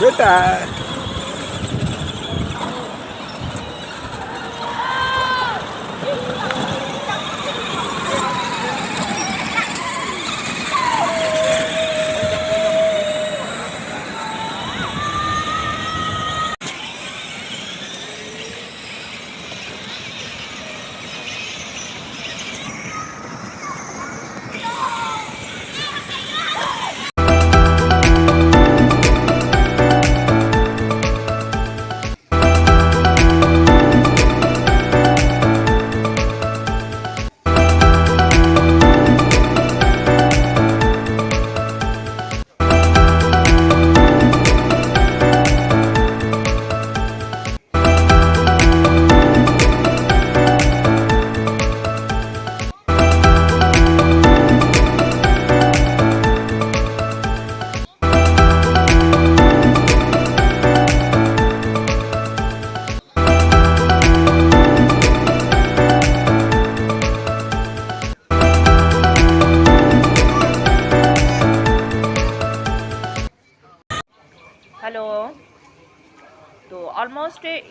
बेटा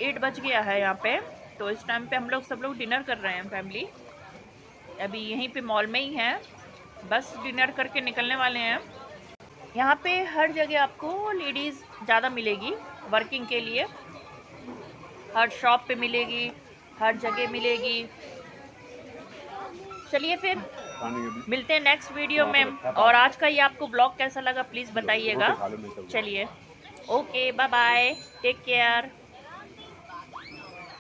8 बज गया है यहाँ पे। तो इस टाइम पे हम लोग सब लोग डिनर कर रहे हैं फैमिली। अभी यहीं पे मॉल में ही हैं, बस डिनर करके निकलने वाले हैं। यहाँ पे हर जगह आपको लेडीज़ ज़्यादा मिलेगी वर्किंग के लिए, हर शॉप पे मिलेगी, हर जगह मिलेगी। चलिए फिर मिलते हैं नेक्स्ट वीडियो में। और आज का ये आपको ब्लॉग कैसा लगा प्लीज़ बताइएगा। चलिए, okay, bye bye, take care.